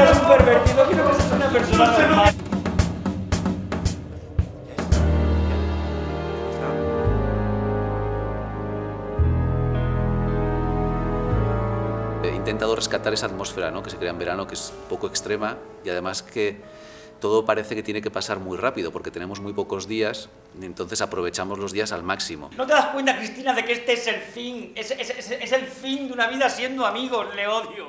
seas un pervertido, quiero que seas una persona normal. He intentado rescatar esa atmósfera, ¿no?, que se crea en verano, que es poco extrema y además que todo parece que tiene que pasar muy rápido porque tenemos muy pocos días y entonces aprovechamos los días al máximo. ¿No te das cuenta, Cristina, de que este es el fin? Es el fin de una vida siendo amigos, le odio.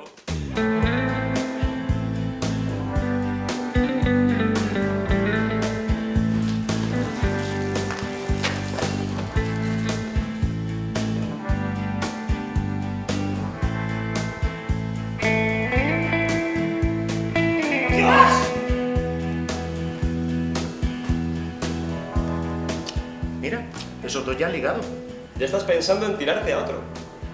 Mira, esos dos ya han ligado. Ya estás pensando en tirarte a otro.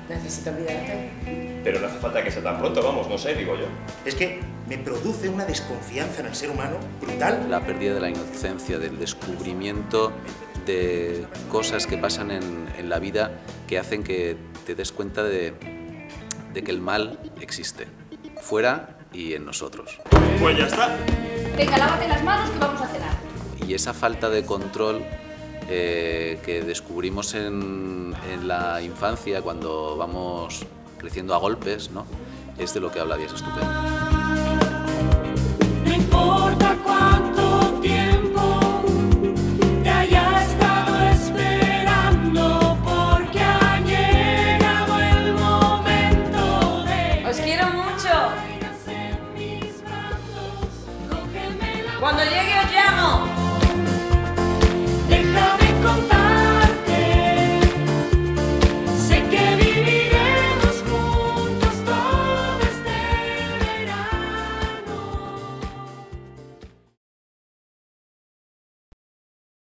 Necesito olvidarte. Pero no hace falta que sea tan pronto, vamos, no sé, digo yo. Es que me produce una desconfianza en el ser humano brutal. La pérdida de la inocencia, del descubrimiento de cosas que pasan en la vida que hacen que te des cuenta de que el mal existe, fuera y en nosotros. Pues ya está. Venga, lávate las manos que vamos a cenar. Y esa falta de control que descubrimos en la infancia cuando vamos creciendo a golpes, ¿no?, es de lo que habla Días Estupendos.